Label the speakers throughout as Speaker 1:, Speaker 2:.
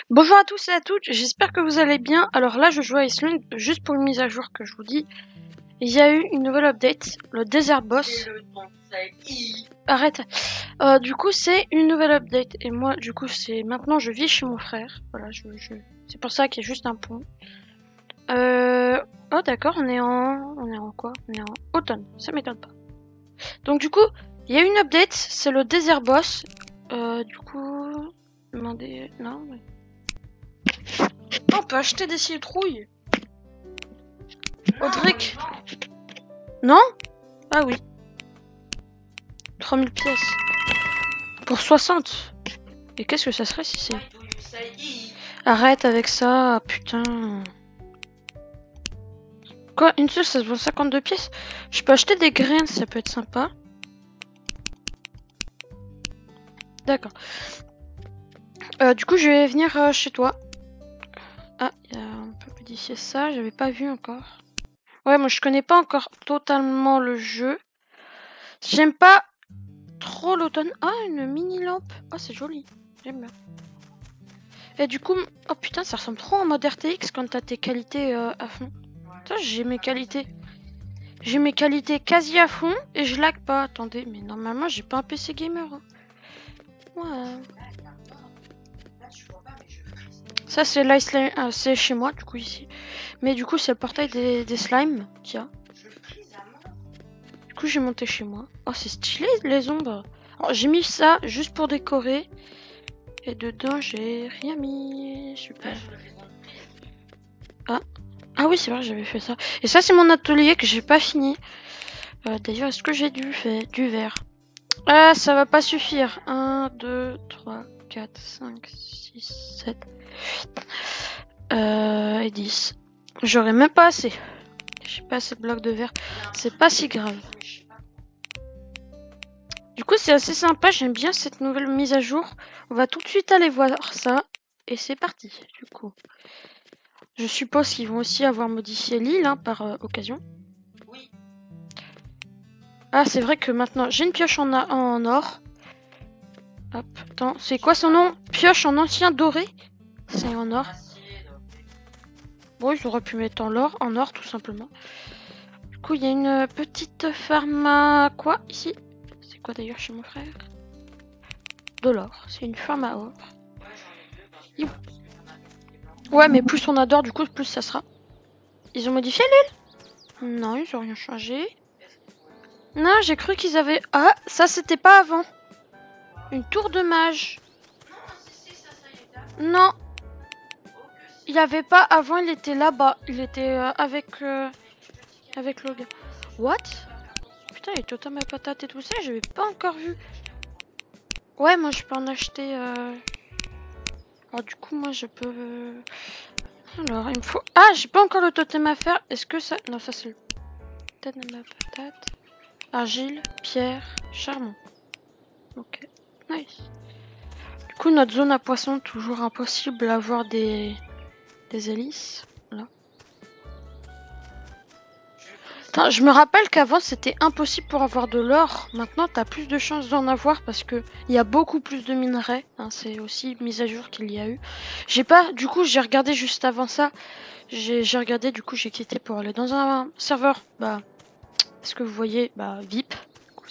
Speaker 1: Bonjour à tous et à toutes, j'espère que vous allez bien. Alors là, je joue à Iceland, juste pour une mise à jour que je vous dis. Il y a eu une nouvelle update, le Desert Boss. Arrête. Du coup, c'est une nouvelle update. Et moi, du coup, c'est maintenant, je vis chez mon frère. Voilà, c'est pour ça qu'il y a juste un pont. Oh d'accord, on est en quoi? On est en automne, ça m'étonne pas. Donc du coup, il y a une update, c'est le Desert Boss. Du coup, demandez... Non, mais... On peut acheter des citrouilles. Audric. Non? Ah oui. 3000 pièces. Pour 60. Et qu'est-ce que ça serait si c'est... Arrête avec ça, putain. Quoi? Une seule, ça se vaut 52 pièces? Je peux acheter des graines, ça peut être sympa. D'accord. Du coup, je vais venir chez toi. Ah, on peut modifier ça, j'avais pas vu encore. Ouais, moi je connais pas encore totalement le jeu. J'aime pas trop l'automne. Ah, une mini lampe. Oh, c'est joli. J'aime bien. Et du coup, oh putain, ça ressemble trop en mode RTX quand t'as tes qualités à fond. Putain, j'ai mes qualités. J'ai mes qualités quasi à fond et je lag pas. Attendez, mais normalement, j'ai pas un PC gamer. Hein. Ouais. Ça, c'est l'Iceland. C'est chez moi, du coup, ici. Mais du coup, c'est le portail des slimes qu'il y a. Du coup, j'ai monté chez moi. Oh, c'est stylé, les ombres. Alors, j'ai mis ça juste pour décorer. Et dedans, j'ai rien mis. Super. Ah. Ah oui, c'est vrai, j'avais fait ça. Et ça, c'est mon atelier que j'ai pas fini. D'ailleurs, est-ce que j'ai du verre? Ah, ça va pas suffire. 1, 2, 3, 4, 5, 6, 7, 8 et 10. J'aurais même pas assez. J'ai pas assez de blocs de verre. C'est pas si grave. Du coup, c'est assez sympa. J'aime bien cette nouvelle mise à jour. On va tout de suite aller voir ça. Et c'est parti, du coup. Je suppose qu'ils vont aussi avoir modifié l'île hein, par occasion.
Speaker 2: Oui.
Speaker 1: Ah, c'est vrai que maintenant, j'ai une pioche en or. Hop, attends, c'est quoi son nom? Pioche en ancien doré? C'est en or. Bon, ils auraient pu mettre en or tout simplement. Du coup, il y a une petite pharma... Quoi, ici? C'est quoi d'ailleurs chez mon frère? De l'or, c'est une pharma or. Ouais, mais plus on adore, du coup, plus ça sera. Ils ont modifié l'île? Non, ils ont rien changé. Non, j'ai cru qu'ils avaient... Ah, ça c'était pas avant. Une tour de mage. Non. Il y avait pas avant, il était là-bas. Il était avec le gars. What? Putain, les totems à patates et tout ça, j'avais pas encore vu. Ouais, moi je peux en acheter. Alors du coup, moi je peux. Alors, il me faut. Ah, j'ai pas encore le totem à faire. Est-ce que ça. Non, ça c'est le totem à patates. Argile, pierre, charbon. Ok, nice. Du coup, notre zone à poisson, toujours impossible d'avoir des hélices. Là. Attends, je me rappelle qu'avant c'était impossible pour avoir de l'or. Maintenant, t'as plus de chances d'en avoir parce que il y a beaucoup plus de minerais. Hein, c'est aussi une mise à jour qu'il y a eu. J'ai pas. Du coup, j'ai regardé juste avant ça. J'ai regardé. Du coup, j'ai quitté pour aller dans un serveur. Bah, est-ce que vous voyez? Bah, VIP. Du coup,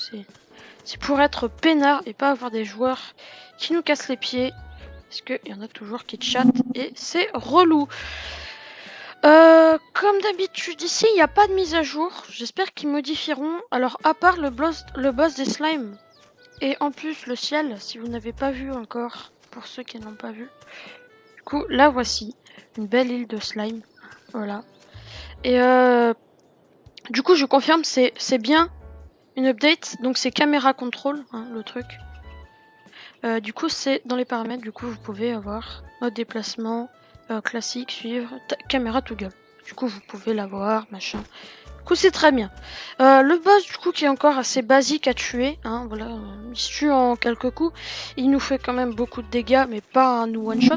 Speaker 1: c'est pour être peinard et pas avoir des joueurs qui nous cassent les pieds. Parce qu'il y en a toujours qui chattent et c'est relou. Comme d'habitude, ici, il n'y a pas de mise à jour. J'espère qu'ils modifieront. Alors, à part le boss des slimes. Et en plus, le ciel, si vous n'avez pas vu encore, pour ceux qui n'ont pas vu. Du coup, là, voici. Une belle île de slime. Voilà. Et du coup, je confirme, c'est bien une update. Donc, c'est caméra control, hein, le truc. Du coup, c'est dans les paramètres. Du coup, vous pouvez avoir mode déplacement classique, suivre, caméra toggle. Du coup, vous pouvez l'avoir, machin. Du coup, c'est très bien. Le boss, du coup, qui est encore assez basique à tuer. Hein, voilà, il se tue en quelques coups. Il nous fait quand même beaucoup de dégâts, mais pas un one shot.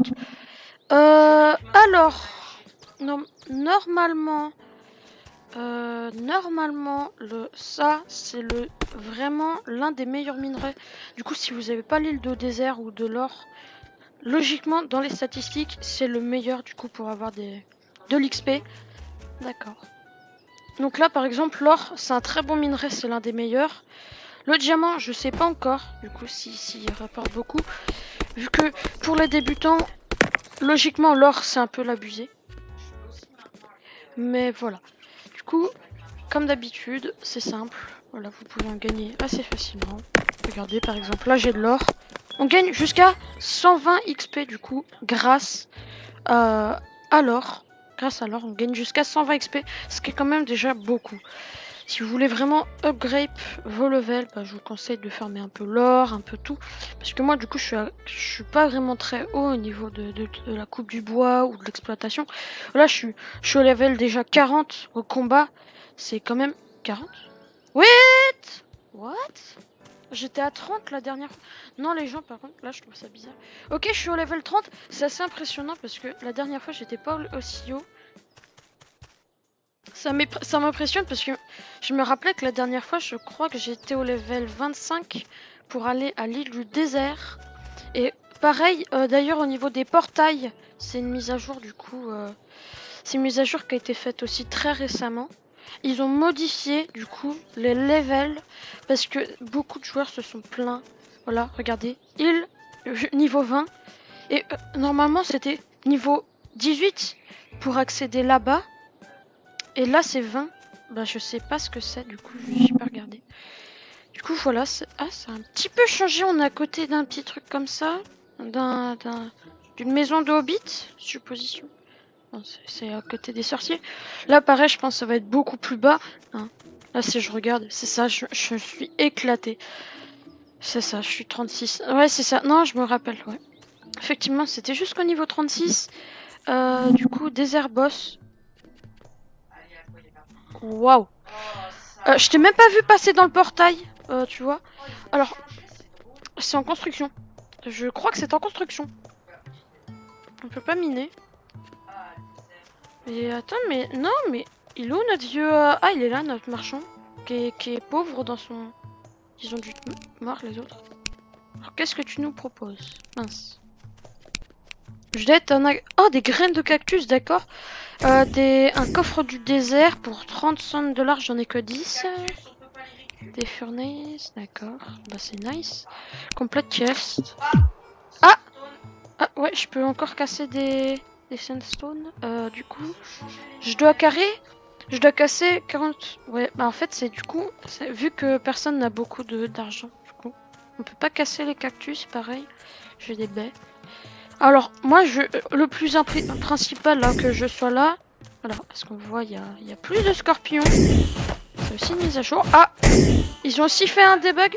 Speaker 1: Alors, normalement, ça, c'est vraiment l'un des meilleurs minerais. Du coup, si vous n'avez pas l'île de désert ou de l'or, logiquement, dans les statistiques, c'est le meilleur du coup pour avoir de l'XP. D'accord. Donc là, par exemple, l'or, c'est un très bon minerai, c'est l'un des meilleurs. Le diamant, je sais pas encore, du coup, si il rapporte beaucoup. Vu que pour les débutants, logiquement, l'or, c'est un peu l'abusé. Mais voilà. Du coup, comme d'habitude, c'est simple. Voilà, vous pouvez en gagner assez facilement. Regardez, par exemple, là, j'ai de l'or. On gagne jusqu'à 120 XP, du coup, grâce à l'or. Grâce à l'or, on gagne jusqu'à 120 XP, ce qui est quand même déjà beaucoup. Si vous voulez vraiment upgrade vos levels, bah, je vous conseille de farmer un peu l'or, un peu tout. Parce que moi, du coup, je suis pas vraiment très haut au niveau de la coupe du bois ou de l'exploitation. Là, je suis au level déjà 40 au combat. C'est quand même 40. Wait! What? J'étais à 30 la dernière fois. Non, les gens, par contre, là, je trouve ça bizarre. Ok, je suis au level 30. C'est assez impressionnant parce que la dernière fois, j'étais pas aussi haut. Ça m'impressionne parce que je me rappelais que la dernière fois, je crois que j'étais au level 25 pour aller à l'île du désert. Et pareil, d'ailleurs, au niveau des portails, c'est une mise à jour du coup. C'est une mise à jour qui a été faite aussi très récemment. Ils ont modifié du coup les levels parce que beaucoup de joueurs se sont plaints. Voilà, regardez, île niveau 20 et normalement c'était niveau 18 pour accéder là-bas. Et là c'est 20. Bah je sais pas ce que c'est du coup, j'ai pas regardé. Du coup voilà, ça a un petit peu changé, on est à côté d'un petit truc comme ça, d'une maison de hobbit, supposition. C'est à côté des sorciers. Là, pareil, je pense que ça va être beaucoup plus bas. Hein. Là, si je regarde, c'est ça, je suis éclaté. C'est ça, je suis 36. Ouais, c'est ça. Non, je me rappelle, ouais. Effectivement, c'était jusqu'au niveau 36. Du coup, désert boss. Waouh. Je t'ai même pas vu passer dans le portail, tu vois. Alors, c'est en construction. Je crois que c'est en construction. On peut pas miner. Et attends, mais non, mais il est où notre vieux... Ah, il est là, notre marchand, qui est pauvre dans son... Ils ont dû mort, les autres. Alors, qu'est-ce que tu nous proposes? Mince. Je dois être Oh, des graines de cactus, d'accord. Un coffre du désert pour 30 $, j'en ai que 10. Des furnaces, d'accord. Bah, c'est nice. Complete chest. Ah! Ah, ouais, je peux encore casser des sandstone. Du coup, je dois casser 40. Ouais, bah en fait, c'est du coup, vu que personne n'a beaucoup d'argent, du coup, on peut pas casser les cactus, pareil. J'ai des baies. Alors, moi, le plus principal là, que je sois là. Alors, parce qu'on voit, il y a plus de scorpions. C'est aussi une mise à jour. Ah! Ils ont aussi fait un debug.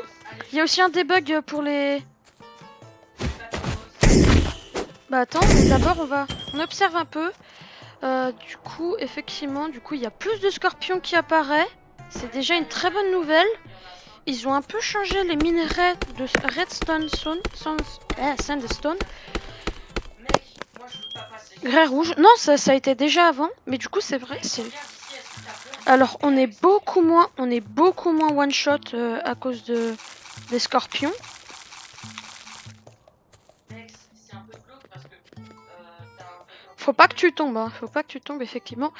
Speaker 1: Il y a aussi un debug pour les. Bah attends, d'abord on observe un peu. Du coup, effectivement, il y a plus de scorpions qui apparaissent. C'est déjà une très bonne nouvelle. Ils ont un peu changé les minerais de redstone, sandstone. Grès rouge. Non, ça a été déjà avant, mais du coup c'est vrai. Alors on est beaucoup moins one shot à cause des scorpions. Faut pas que tu tombes, hein. Faut pas que tu tombes, effectivement.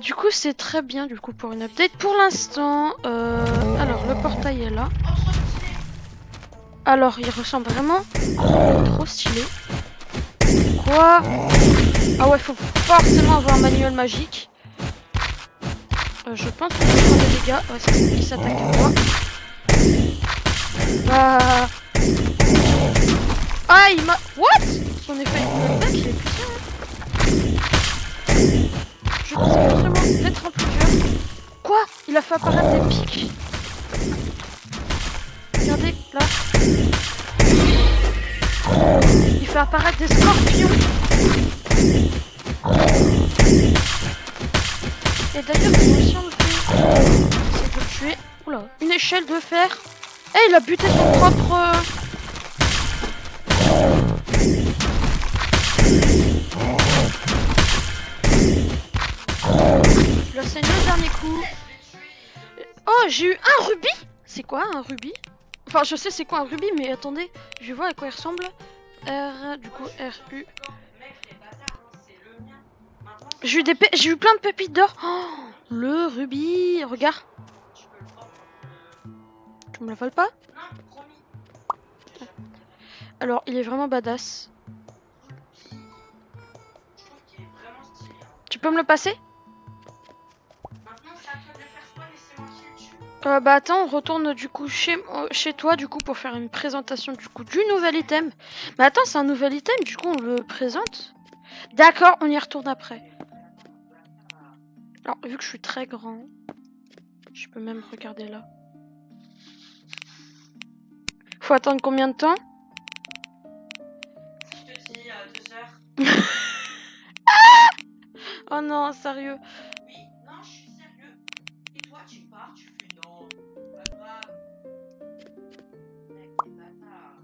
Speaker 1: Du coup, c'est très bien, du coup, pour une update. Pour l'instant, alors, le portail est là. Alors, il ressemble vraiment trop stylé. Quoi? Ah ouais, faut forcément avoir un manuel magique. Je pense que je prends des dégâts. Ouais, c'est qui s'attaque à moi. Bah... Ah, il m'a... What? Son effet d'attaque, il est puissant. Je pense qu'il va vraiment être un peu dur. Quoi? Il a fait apparaître des pics. Regardez, là. Il fait apparaître des scorpions. Et d'ailleurs, il m'a aussi enlevé. C'est de le tuer. Oula, une échelle de fer. Eh, il a buté son propre... Je l'ai saigné au dernier coup. Oh, j'ai eu un rubis. C'est quoi un rubis? Enfin, je sais c'est quoi un rubis, mais attendez, je vais voir à quoi il ressemble. R, du coup RU. J'ai eu plein de pépites d'or. Oh, le rubis, regarde. Tu me le voles pas? Alors, il est vraiment badass. Tu peux me le passer? Bah attends, on retourne du coup chez toi du coup pour faire une présentation du coup du nouvel item. Mais attends, c'est un nouvel item, du coup on le présente. D'accord, on y retourne après. Alors vu que je suis très grand, je peux même regarder là. Faut attendre combien de temps?
Speaker 2: Je te dis 2 heures.
Speaker 1: Oh non, sérieux.
Speaker 2: Oui, non, je suis sérieux. Et toi, tu pars, tu fais non. Pas grave. Mec, t'es bâtard.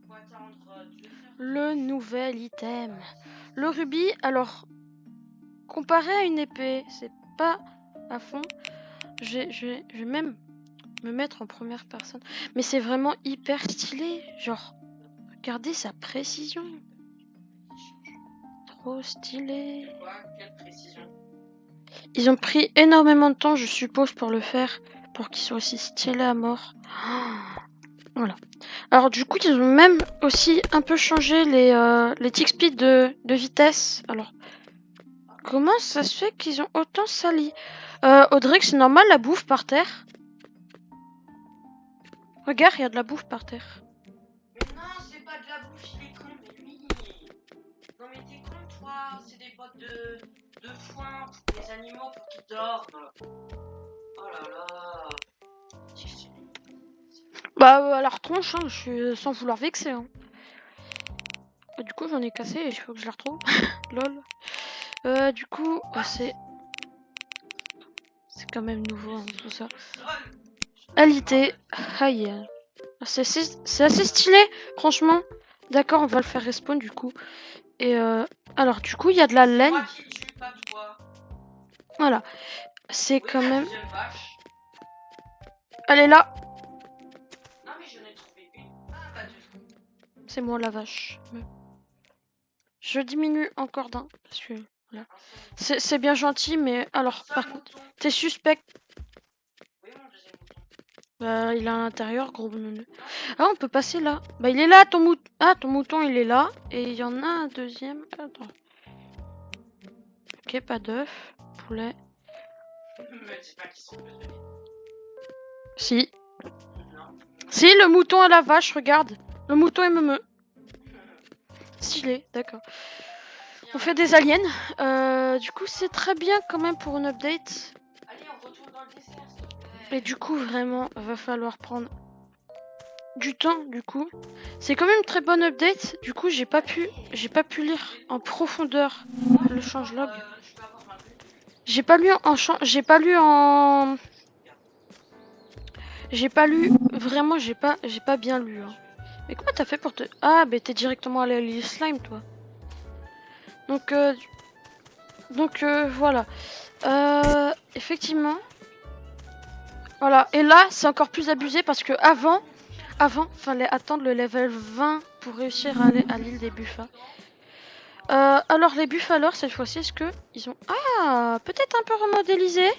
Speaker 2: Faut attendre 2 heures.
Speaker 1: Le nouvel item. Le rubis, alors, comparé à une épée, c'est pas à fond. Je vais même me mettre en première personne. Mais c'est vraiment hyper stylé. Genre, regardez sa précision. Trop stylé.
Speaker 2: Quoi? Quelle précision?
Speaker 1: Ils ont pris énormément de temps, je suppose, pour le faire. Pour qu'ils soient aussi stylés à mort. Voilà. Alors du coup, ils ont même aussi un peu changé les tick speed de vitesse. Alors, comment ça se fait qu'ils ont autant sali? Audrey, c'est normal la bouffe par terre? Regarde, il y a de la bouffe par terre.
Speaker 2: Mais non, c'est pas de la bouffe, il est con, mais lui. Non, mais t'es con, toi. C'est des bottes de foin pour les animaux pour qu'ils dorment. Oh là là.
Speaker 1: Bah, à la retronche, hein, je suis sans vouloir vexer. Hein. Et du coup, j'en ai cassé et il faut que je la retrouve. Lol. Du coup, c'est quand même nouveau hein, tout ça. Alité. Aïe. C'est assez stylé, franchement. D'accord, on va le faire respawn du coup. Et alors, du coup, il y a de la laine.
Speaker 2: Moi qui tue, pas toi.
Speaker 1: Voilà. C'est quand
Speaker 2: la
Speaker 1: même.
Speaker 2: deuxième vache.
Speaker 1: Elle est là.
Speaker 2: Non, mais j'en ai trouvé une. Ah, bah deux.
Speaker 1: C'est moi la vache. Je diminue encore d'un. Parce que. Voilà. C'est bien gentil, mais alors, par contre, t'es suspect.
Speaker 2: Oui, mon deuxième mouton.
Speaker 1: Bah, il est à l'intérieur, gros bonhomme. Ah, on peut passer là. Bah, il est là, ton mouton. Ah, ton mouton, il est là. Et il y en a un deuxième. Attends. Ok, pas d'œuf. Poulet.
Speaker 2: Me dis pas qu'ils sont besognés.
Speaker 1: Si.
Speaker 2: Non.
Speaker 1: Si, le mouton à la vache, regarde. Le mouton est meumeux. Stylé, d'accord. On fait des aliens. Du coup, c'est très bien quand même pour une update.
Speaker 2: Allez, on retourne dans le désert, s'il te plaît.
Speaker 1: Et du coup, vraiment, va falloir prendre du temps, du coup. C'est quand même une très bonne update. Du coup, j'ai pas pu lire en profondeur le changelog.
Speaker 2: Je peux avoir ma vue.
Speaker 1: J'ai pas lu vraiment, j'ai pas bien lu. Hein. Mais comment t'as fait pour te... Ah, bah t'es directement allé à l'île Slime, toi. Donc, voilà. Effectivement. Voilà. Et là, c'est encore plus abusé parce que avant, fallait attendre le level 20 pour réussir à aller à l'île des Buffas. Alors, les Buffalors, cette fois-ci, est-ce que ils ont... Ah, peut-être un peu remodélisé.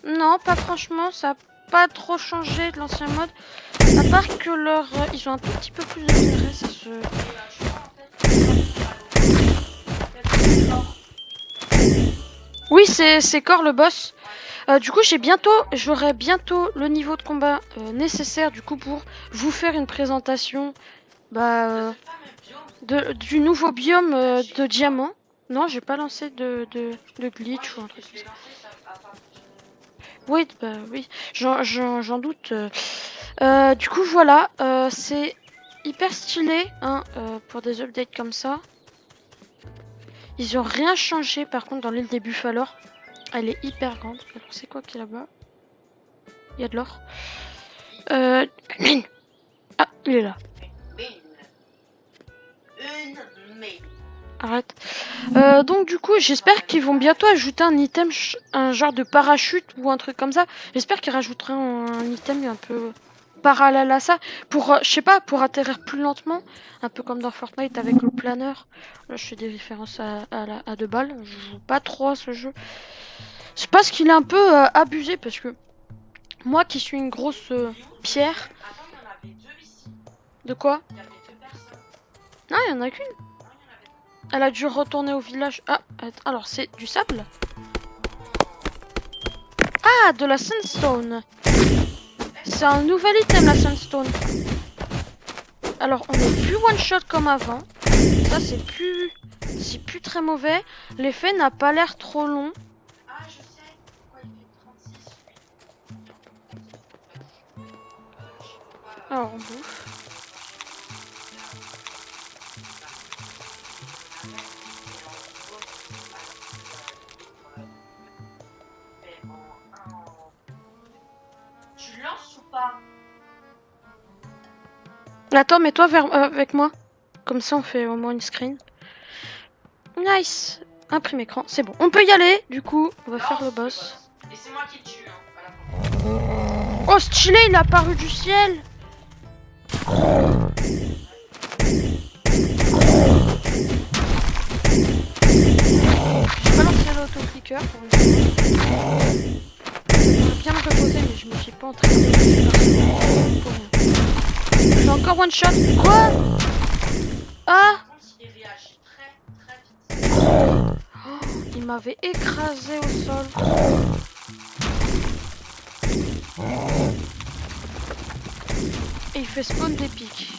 Speaker 1: Non, pas franchement, ça a pas trop changé de l'ancien mode. À part que ils ont un tout petit peu plus d'intérêt, ça se... Oui, c'est Core le boss. Du coup, j'aurai bientôt le niveau de combat nécessaire du coup pour vous faire une présentation du nouveau biome de diamant. Non, j'ai pas lancé de glitch ou un truc comme ça. Oui, bah oui, j'en doute. Du coup, voilà, c'est hyper stylé hein, pour des updates comme ça. Ils ont rien changé par contre dans l'île des Buffalors. Elle est hyper grande. Alors, c'est quoi qui est là-bas? Il y a de l'or. Ah, il est là. Arrête. Donc du coup, j'espère qu'ils vont bientôt ajouter un item, un genre de parachute ou un truc comme ça. J'espère qu'ils rajouteront un item un peu parallèle à ça, pour, je sais pas, pour atterrir plus lentement, un peu comme dans Fortnite avec le planeur. Là, je fais des références à 2 balles. Je joue pas trop à ce jeu. Je pense qu'il est un peu abusé parce que moi qui suis une grosse pierre.
Speaker 2: Attends, il y en avait deux ici.
Speaker 1: De quoi?
Speaker 2: Il y avait deux personnes.
Speaker 1: Ah, il y en a qu'une.
Speaker 2: Non, il y en avait
Speaker 1: Elle a dû retourner au village. Ah, alors c'est du sable? Ah, de la sandstone. C'est un nouvel item, la sandstone. Alors, on est plus one shot comme avant. Ça, c'est plus très mauvais. L'effet n'a pas l'air trop long.
Speaker 2: Ah, je sais. Pourquoi il fait 36 je sais pas.
Speaker 1: Alors, on bouffe.
Speaker 2: Tu lances ou pas?
Speaker 1: Attends, mets-toi avec moi. Comme ça, on fait au moins une screen. Nice. Imprime écran, c'est bon. On peut y aller, du coup. On va faire le boss.
Speaker 2: Et c'est moi qui tue, hein.
Speaker 1: Oh, stylé, il est apparu du ciel. J'ai pas lancé l'auto-clicker pour une fois. J'aurais bien me reposer, mais je me suis pas entraîné. Pour rien. J'ai encore one shot. Quoi? Ah!
Speaker 2: Par contre, il réagit très vite.
Speaker 1: Oh, il m'avait écrasé au sol. Et il fait spawn des pics.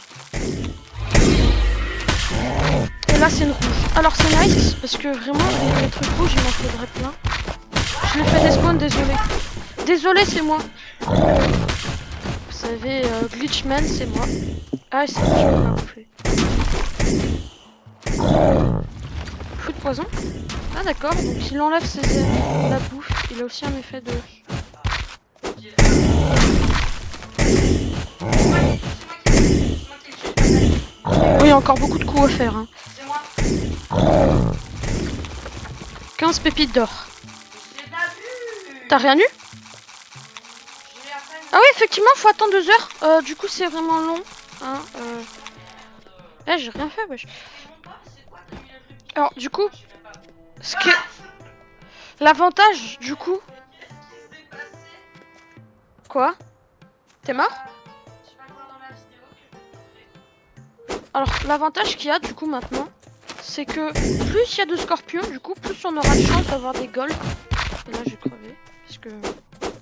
Speaker 1: Et là c'est une rouge. Alors c'est nice parce que vraiment les trucs rouges il m'en faudrait plein. Je l'ai fait des spawns, désolé. Désolé, c'est moi. Vous savez, Glitchman c'est moi. Ah c'est moi, je peux pas bouffer. Fou de poison. Ah d'accord, donc il enlève la bouffe. Il a aussi un effet de... Oui, il y a encore beaucoup de coups à faire. Hein.
Speaker 2: C'est moi.
Speaker 1: 15 pépites d'or.
Speaker 2: J'ai pas vu.
Speaker 1: T'as rien eu?
Speaker 2: J'ai à peine.
Speaker 1: Ah oui, effectivement, faut attendre 2 heures. Du coup, c'est vraiment long. Hein, Eh, j'ai rien fait, wesh.
Speaker 2: C'est quoi, t'as mis le truc?
Speaker 1: Alors, du coup,
Speaker 2: Je sais même pas.
Speaker 1: ce que... L'avantage, du coup...
Speaker 2: Qu'est-ce qui s'est passé?
Speaker 1: Quoi? T'es mort?
Speaker 2: Tu vas voir dans la vidéo que je vais te montrer.
Speaker 1: Alors, l'avantage qu'il y a, du coup, maintenant, c'est que plus il y a de scorpions, du coup, plus on aura de chance d'avoir des golds. Et là, j'ai crevé, parce que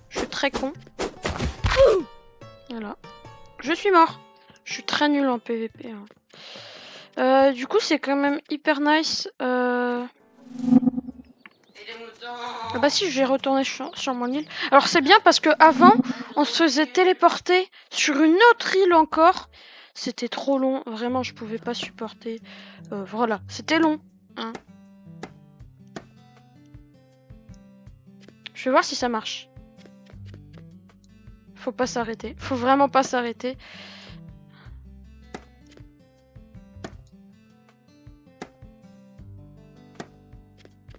Speaker 1: je suis très con. Voilà. Je suis mort. Je suis très nul en PVP. Hein. Du coup, c'est quand même hyper nice.
Speaker 2: Et les moutons.
Speaker 1: Ah bah si, je vais retourner sur mon île. Alors c'est bien parce que avant, on se faisait téléporter sur une autre île encore. C'était trop long, vraiment, je pouvais pas supporter. Voilà, c'était long. Hein. Je vais voir si ça marche. Faut pas s'arrêter, faut vraiment pas s'arrêter.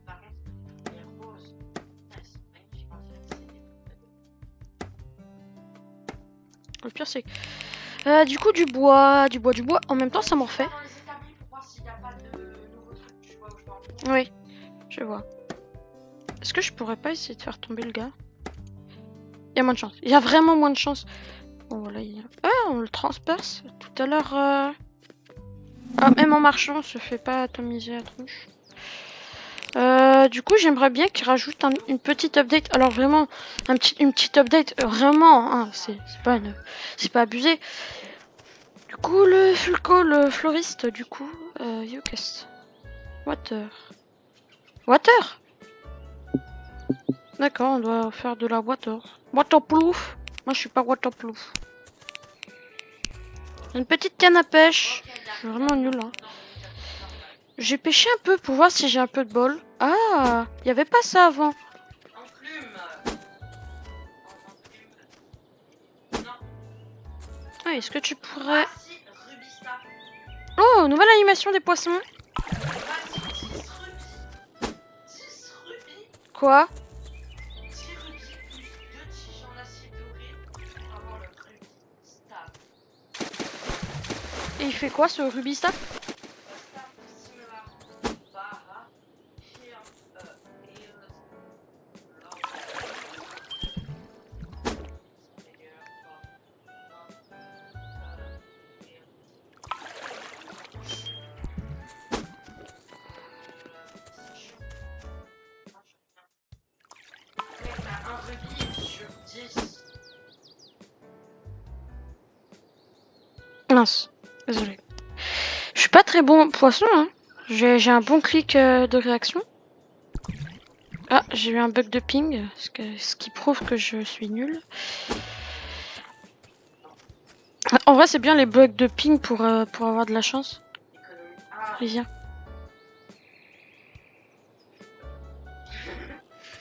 Speaker 2: Par contre, les roses, elles sont magnifiques. On dirait que c'est des trucs
Speaker 1: Le pire c'est que... du coup, du bois. En même temps, ça m'en fait.
Speaker 2: dans les établis pour voir s'il n'y a pas de nouveaux trucs. Tu vois où je vais en venir.
Speaker 1: Oui, je vois. Est-ce que je pourrais pas essayer de faire tomber le gars? Il y a moins de chance. Il y a vraiment moins de chance. Bon, voilà, ah, on le transperce. Tout à l'heure... Ah, même en marchant, on se fait pas atomiser la tronche. Du coup, j'aimerais bien qu'il rajoute une petite update. Alors vraiment, une petite update, vraiment, hein, c'est pas abusé. Du coup, le Fulco, le floriste, du coup, Yokest. Water. Water. D'accord, on doit faire de la water. Waterproof. Moi, je suis pas waterproof. Une petite canne à pêche. Je suis vraiment nul hein. J'ai pêché un peu pour voir si j'ai un peu de bol. Ah, il y avait pas ça avant.
Speaker 2: En plume. Non.
Speaker 1: Ah, est-ce que tu pourrais...
Speaker 2: Ah si, Rubista.
Speaker 1: Oh, nouvelle animation des poissons.
Speaker 2: Vas-y, 10 rubis. 10 rubis.
Speaker 1: Quoi?
Speaker 2: 10 rubis plus 2 tiges en acier doré pour avoir le rubis.
Speaker 1: Et il fait quoi ce Rubistar? Mince, désolé. Je suis pas très bon poisson, hein. J'ai un bon clic de réaction. Ah, j'ai eu un bug de ping, ce qui prouve que je suis nulle. En vrai, c'est bien les bugs de ping pour avoir de la chance. Allez, viens.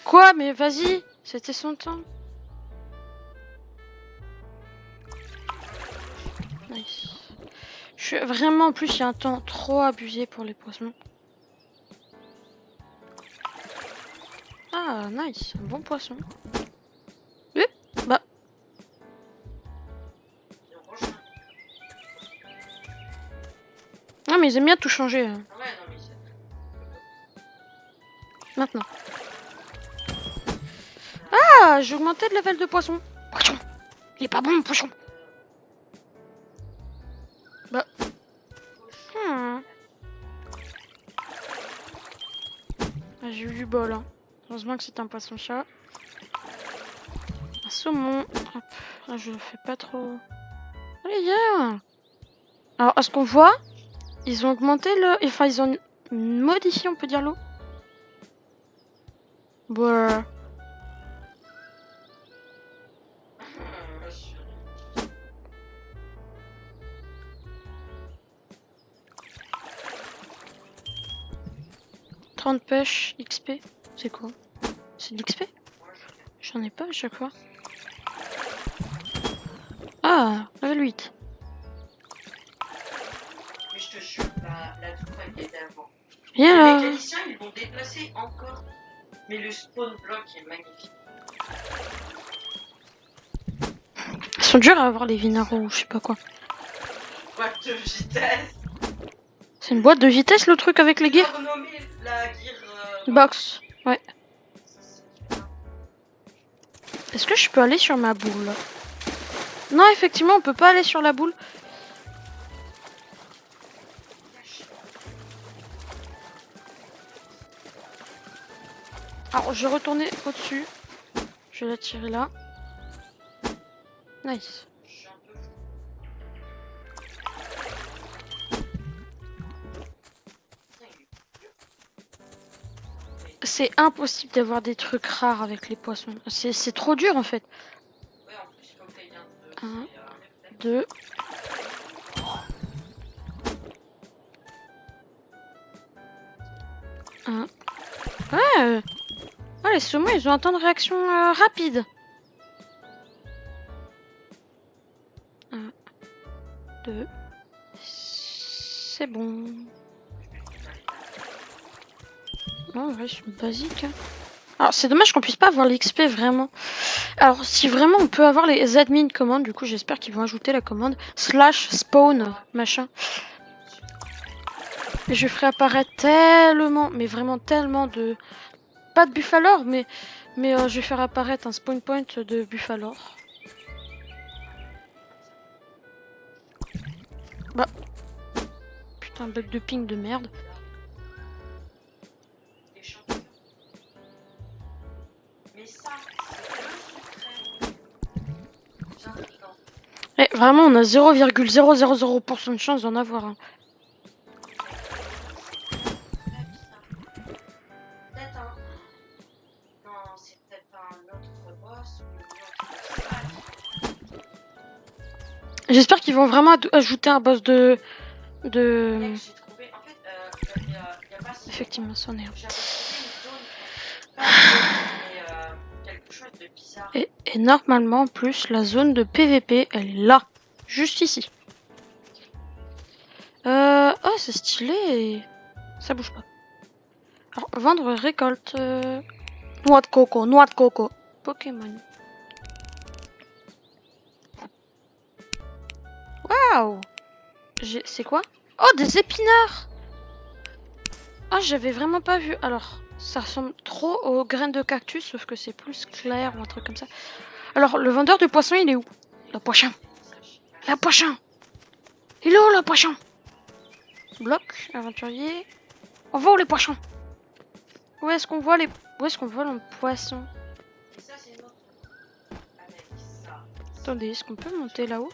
Speaker 1: Quoi? Mais vas-y, c'était son temps. Nice. Je suis vraiment, en plus, il y a un temps trop abusé pour les poissons. Ah, nice, un bon poisson. Oui, bah. Non, mais ils aiment bien tout changer. Hein. Maintenant. Ah, j'ai augmenté le level de poisson. Poisson, il est pas bon, poisson. Bah. Ah, j'ai eu du bol. Hein. Heureusement que c'est un poisson-chat. Un saumon. Hop. Là, je le fais pas trop. Allez, viens. Alors, à ce qu'on voit, ils ont augmenté le... Enfin, ils ont modifié, on peut dire, l'eau. Bah... 30 pêches XP. C'est quoi? C'est de l'XP? J'en ai pas à chaque fois. Ah, level 8.
Speaker 2: Mais je te jure, la tour elle était avant.
Speaker 1: Viens
Speaker 2: Les
Speaker 1: là.
Speaker 2: mécaniciens, ils l'ont déplacé encore. Mais le spawn block est magnifique.
Speaker 1: Ils sont durs à avoir les Vinaro ou je sais pas quoi.
Speaker 2: Boîte de vitesse.
Speaker 1: C'est une boîte de vitesse le truc avec les gears?
Speaker 2: Renommer la gear
Speaker 1: Box, ouais. Est-ce que je peux aller sur ma boule? Non, effectivement, on peut pas aller sur la boule. Alors, je vais retourner au-dessus. Je vais la tirer là. Nice. C'est impossible d'avoir des trucs rares avec les poissons. C'est trop dur en fait. 1, 2. Ouais. Ah, les saumons, ils ont un temps de réaction rapide. 1, 2. C'est bon. Non, ouais, c'est basique. Hein. Alors, c'est dommage qu'on puisse pas avoir l'XP vraiment. Alors, si vraiment on peut avoir les admin commandes, du coup, j'espère qu'ils vont ajouter la commande /spawn machin. Et je ferai apparaître tellement, mais vraiment tellement de. Pas de Buffalor, mais je vais faire apparaître un spawn point de Buffalor. Bah. Putain, bug de ping de merde. Et vraiment, on a 0,000% de chance d'en avoir un. J'espère qu'ils vont vraiment ajouter un boss de... Effectivement, c'en est un. Et normalement, en plus, la zone de PVP, elle est là. Juste ici. Oh, c'est stylé. Ça bouge pas. Alors, vendre récolte. Noix de coco, noix de coco. Pokémon. Waouh! C'est quoi? Oh, des épinards! Ah, j'avais vraiment pas vu. Alors, ça ressemble trop aux graines de cactus, sauf que c'est plus clair ou un truc comme ça. Alors, le vendeur de poissons, il est où? Le poisson. Le poisson. Il est où, le poisson? Bloc, aventurier. On va où, les poissons? Où est-ce qu'on voit les... Où est-ce qu'on voit le poisson?
Speaker 2: Et ça, c'est notre. Avec ça.
Speaker 1: Attendez, est-ce qu'on peut monter là-haut?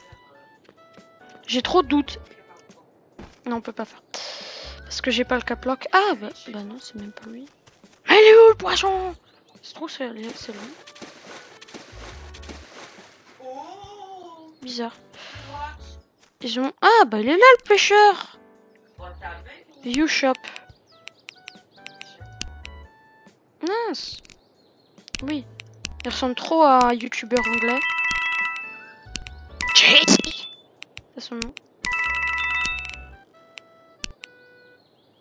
Speaker 1: J'ai trop de doutes. Non, on peut pas faire. Parce que j'ai pas le caplock. Ah, bah non, c'est même pas lui. Mais il est où, le poisson? C'est trop, c'est lui.
Speaker 2: Oh!
Speaker 1: Bizarre.
Speaker 2: What?
Speaker 1: Ils ont... Ah, bah il est là, le pêcheur.
Speaker 2: What happened?
Speaker 1: You shop. Mince. Oui. Il ressemble trop à un youtubeur anglais. JT. C'est son nom.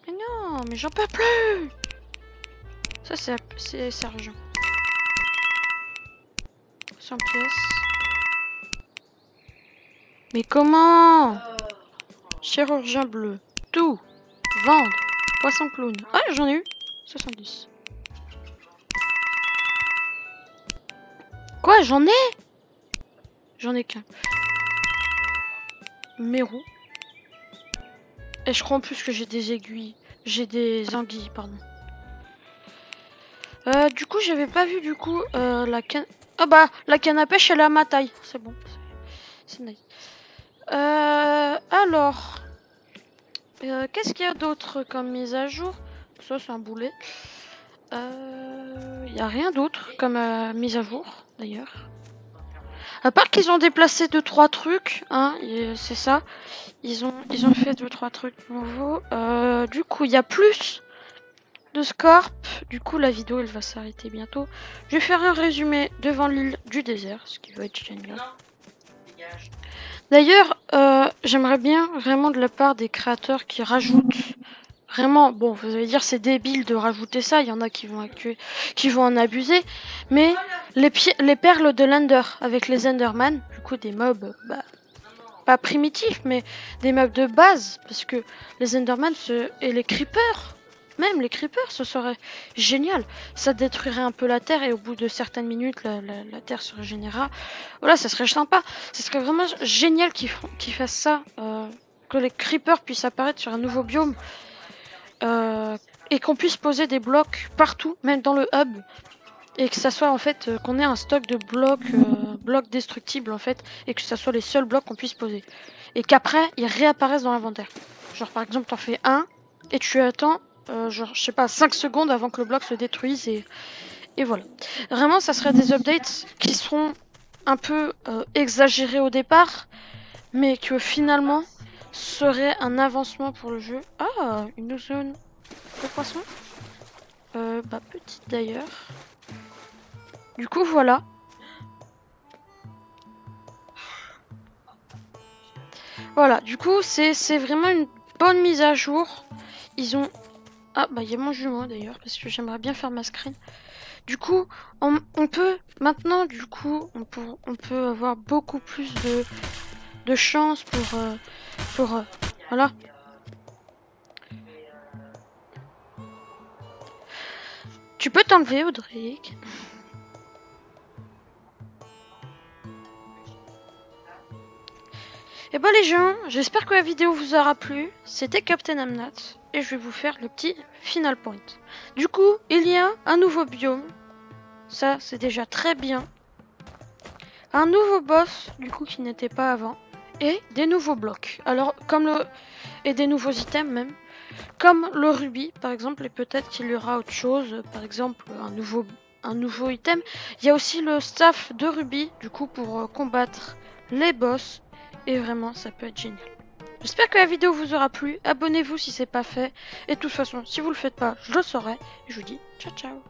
Speaker 1: Mais non, mais j'en peux plus. Ça, c'est Sergent. 100 pièces. Mais comment? Chirurgien bleu. Tout. Vendre. Poisson clown. Ah, j'en ai eu. 70. Quoi, j'en ai? J'en ai qu'un. Mérou. Et je crois en plus que j'ai des aiguilles. J'ai des anguilles, pardon. Du coup, j'avais pas vu du coup la canne. Ah bah, la canne à pêche, elle est à ma taille. C'est bon. C'est nice. Alors. Qu'est-ce qu'il y a d'autre comme mise à jour? Ça, c'est un boulet. Il y a rien d'autre comme mise à jour, d'ailleurs. À part qu'ils ont déplacé 2-3 trucs, hein, c'est ça. Ils ont fait 2-3 trucs nouveaux. Du coup, il y a plus de Scorp. Du coup, la vidéo, elle va s'arrêter bientôt. Je vais faire un résumé devant l'île du désert, ce qui va être génial.
Speaker 2: Non. Dégage.
Speaker 1: D'ailleurs, j'aimerais bien vraiment de la part des créateurs qui rajoutent vraiment, bon, vous allez dire c'est débile de rajouter ça, il y en a qui vont en abuser, mais les perles de l'Ender avec les Enderman, du coup des mobs, bah, pas primitifs, mais des mobs de base, parce que les Enderman et les Creepers, même les Creepers, ce serait génial. Ça détruirait un peu la terre et au bout de certaines minutes, la terre se régénérera. Voilà, ça serait sympa. Ce serait vraiment génial qu'ils fassent ça, que les Creepers puissent apparaître sur un nouveau biome. Et qu'on puisse poser des blocs partout, même dans le hub, et que ça soit en fait qu'on ait un stock de blocs destructibles en fait, et que ça soit les seuls blocs qu'on puisse poser, et qu'après ils réapparaissent dans l'inventaire. Genre par exemple t'en fais un et tu attends genre je sais pas 5 secondes avant que le bloc se détruise et voilà. Vraiment ça serait des updates qui seront un peu exagérés au départ, mais que finalement serait un avancement pour le jeu. Ah, une zone de poisson. Bah petite d'ailleurs. Du coup voilà. Voilà, du coup c'est vraiment une bonne mise à jour. Ils ont... Ah bah il y a mon jumeau d'ailleurs parce que j'aimerais bien faire ma screen. Du coup on peut maintenant du coup on peut avoir beaucoup plus de chance pour voilà. Tu peux t'enlever Audric. Et bah les gens, j'espère que la vidéo vous aura plu. C'était Captain Amnat et je vais vous faire le petit final point. Du coup, il y a un nouveau biome. Ça, c'est déjà très bien. Un nouveau boss, du coup, qui n'était pas avant. Et des nouveaux blocs. Alors, et des nouveaux items même. Comme le rubis, par exemple. Et peut-être qu'il y aura autre chose. Par exemple, un nouveau item. Il y a aussi le staff de rubis, du coup, pour combattre les boss. Et vraiment, ça peut être génial. J'espère que la vidéo vous aura plu. Abonnez-vous si c'est pas fait. Et de toute façon, si vous le faites pas, je le saurai. Et je vous dis ciao ciao.